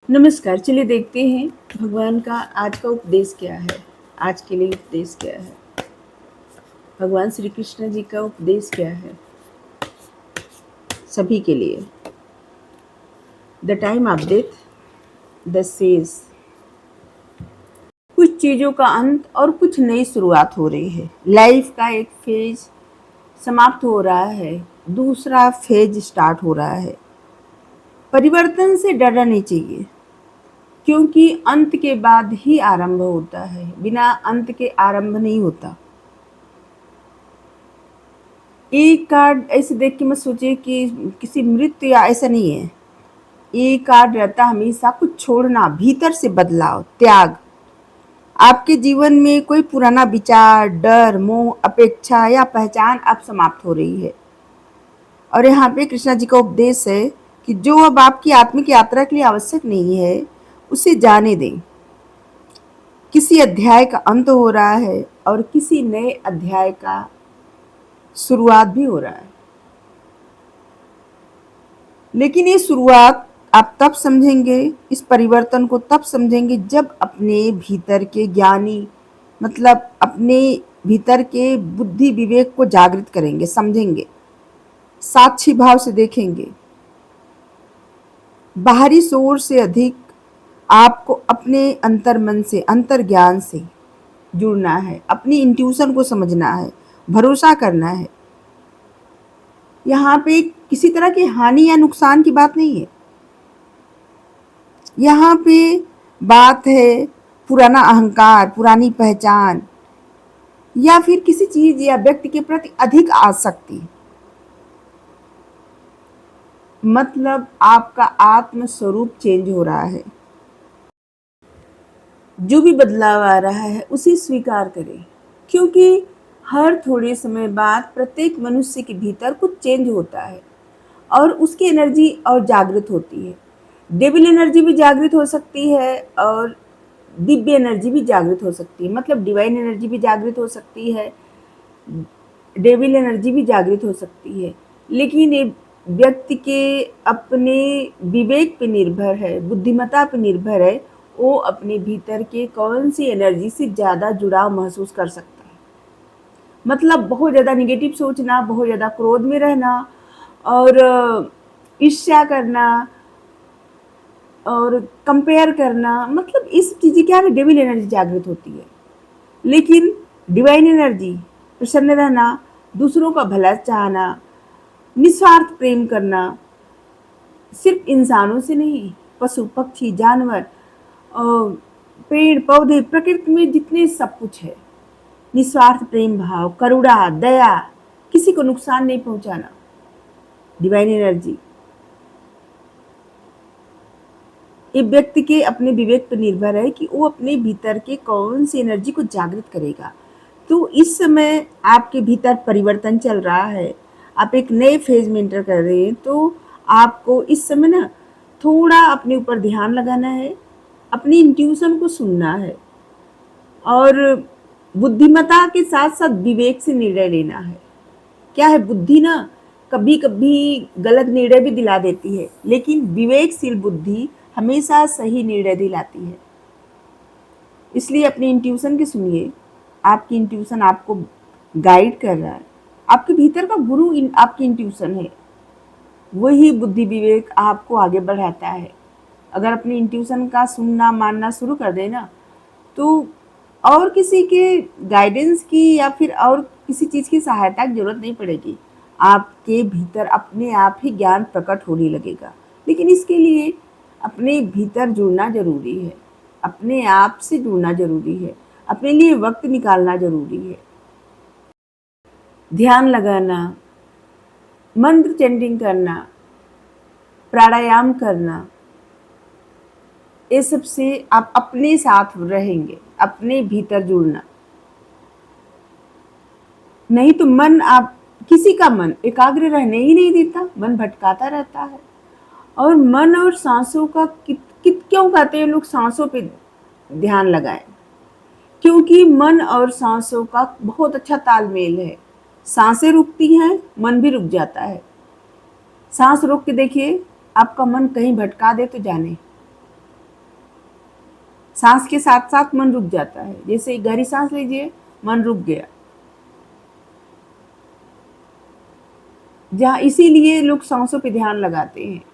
नमस्कार, चलिए देखते हैं भगवान का आज का उपदेश क्या है। आज के लिए उपदेश क्या है, भगवान श्री कृष्ण जी का उपदेश क्या है सभी के लिए। The time of death, the sage. कुछ चीज़ों का अंत और कुछ नई शुरुआत हो रही है। लाइफ का एक फेज समाप्त हो रहा है, दूसरा फेज स्टार्ट हो रहा है। परिवर्तन से डरना नहीं चाहिए, क्योंकि अंत के बाद ही आरंभ होता है, बिना अंत के आरंभ नहीं होता। एक कार्ड ऐसे देख के मत सोचिए कि किसी मृत्यु या ऐसा नहीं है। एक कार्ड रहता हमेशा कुछ छोड़ना, भीतर से बदलाव, त्याग। आपके जीवन में कोई पुराना विचार, डर, मोह, अपेक्षा या पहचान अब समाप्त हो रही है। और यहाँ पे कृष्णा जी का उपदेश है कि जो अब आपकी आत्मिक यात्रा के लिए आवश्यक नहीं है, उसे जाने दें। किसी अध्याय का अंत हो रहा है और किसी नए अध्याय का शुरुआत भी हो रहा है। लेकिन ये शुरुआत आप तब समझेंगे, इस परिवर्तन को तब समझेंगे जब अपने भीतर के ज्ञानी, मतलब अपने भीतर के बुद्धि विवेक को जागृत करेंगे, समझेंगे, साक्षी भाव से देखेंगे। बाहरी शोर से अधिक आपको अपने अंतर मन से, अंतर ज्ञान से जुड़ना है, अपनी इंट्यूशन को समझना है, भरोसा करना है। यहाँ पे किसी तरह की हानि या नुकसान की बात नहीं है। यहाँ पे बात है पुराना अहंकार, पुरानी पहचान या फिर किसी चीज या व्यक्ति के प्रति अधिक आसक्ति। मतलब आपका आत्म स्वरूप चेंज हो रहा है। जो भी बदलाव आ रहा है उसे स्वीकार करें, क्योंकि हर थोड़े समय बाद प्रत्येक मनुष्य के भीतर कुछ चेंज होता है और उसकी एनर्जी और जागृत होती है। डेविल एनर्जी भी जागृत हो सकती है और दिव्य एनर्जी भी जागृत हो सकती है। मतलब डिवाइन एनर्जी भी जागृत हो सकती है, डेविल एनर्जी भी जागृत हो सकती है। लेकिन ये व्यक्ति के अपने विवेक पे निर्भर है, बुद्धिमत्ता पे निर्भर है, वो अपने भीतर के कौन सी एनर्जी से ज़्यादा जुड़ाव महसूस कर सकता है। मतलब बहुत ज़्यादा निगेटिव सोचना, बहुत ज़्यादा क्रोध में रहना और ईर्ष्या करना और कंपेयर करना, मतलब इस चीज़ें क्या है, डेविल एनर्जी जागृत होती है। लेकिन डिवाइन एनर्जी, प्रसन्न रहना, दूसरों का भला चाहना, निस्वार्थ प्रेम करना, सिर्फ इंसानों से नहीं, पशु पक्षी जानवर, पेड़ पौधे, प्रकृति में जितने सब कुछ है, निस्वार्थ प्रेम भाव, करुणा, दया, किसी को नुकसान नहीं पहुंचाना, डिवाइन एनर्जी। ये व्यक्ति के अपने विवेक पर निर्भर है कि वो अपने भीतर के कौन सी एनर्जी को जागृत करेगा। तो इस समय आपके भीतर परिवर्तन चल रहा है, आप एक नए फेज में एंटर कर रहे हैं। तो आपको इस समय ना थोड़ा अपने ऊपर ध्यान लगाना है, अपनी इंट्यूशन को सुनना है और बुद्धिमत्ता के साथ साथ विवेक से निर्णय लेना है। क्या है, बुद्धि ना कभी कभी गलत निर्णय भी दिला देती है, लेकिन विवेकशील बुद्धि हमेशा सही निर्णय दिलाती है। इसलिए अपनी इंट्यूशन की सुनिए। आपकी इंट्यूशन आपको गाइड कर रहा है। आपके भीतर का गुरु आपकी इंट्यूशन है, वही बुद्धि विवेक आपको आगे बढ़ाता है। अगर अपनी इंट्यूशन का सुनना मानना शुरू कर देना, तो और किसी के गाइडेंस की या फिर और किसी चीज़ की सहायता की जरूरत नहीं पड़ेगी। आपके भीतर अपने आप ही ज्ञान प्रकट होने लगेगा। लेकिन इसके लिए अपने भीतर जुड़ना जरूरी है, अपने आप से जुड़ना जरूरी है, अपने लिए वक्त निकालना जरूरी है। ध्यान लगाना, मंत्र चैंटिंग करना, प्राणायाम करना, ये सब से आप अपने साथ रहेंगे, अपने भीतर जुड़ना। नहीं तो मन, आप किसी का मन एकाग्र रहने ही नहीं देता, मन भटकाता रहता है। और मन और सांसों का क्यों कहते हैं लोग सांसों पे ध्यान लगाएं? क्योंकि मन और सांसों का बहुत अच्छा तालमेल है। सांसें रुकती हैं, मन भी रुक जाता है। सांस रोक के देखिए, आपका मन कहीं भटका दे तो जाने। सांस के साथ साथ मन रुक जाता है। जैसे गहरी सांस लीजिए, मन रुक गया। जहाँ इसीलिए लोग सांसों पे ध्यान लगाते हैं।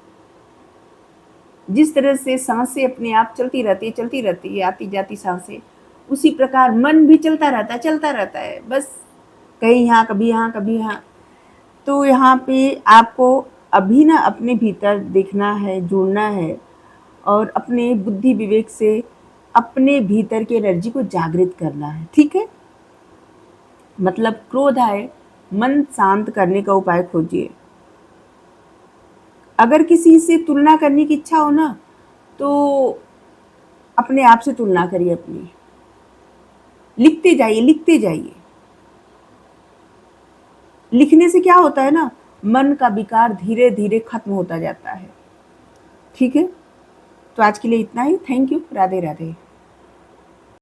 जिस तरह से सांसें अपने आप चलती रहती है, आती जाती सांसें, उसी प्रकार मन भी चलता रहता है। बस कहीं यहाँ, कभी यहाँ, कभी यहाँ। तो यहाँ पे आपको अभी ना अपने भीतर देखना है, जुड़ना है और अपने बुद्धि विवेक से अपने भीतर की एनर्जी को जागृत करना है, ठीक है? मतलब क्रोध आए, मन शांत करने का उपाय खोजिए। अगर किसी से तुलना करने की इच्छा हो ना, तो अपने आप से तुलना करिए अपनी। लिखते जाइए। लिखने से क्या होता है ना, मन का विकार धीरे-धीरे खत्म होता जाता है। ठीक है? तो आज के लिए इतना ही। Thank you. राधे राधे।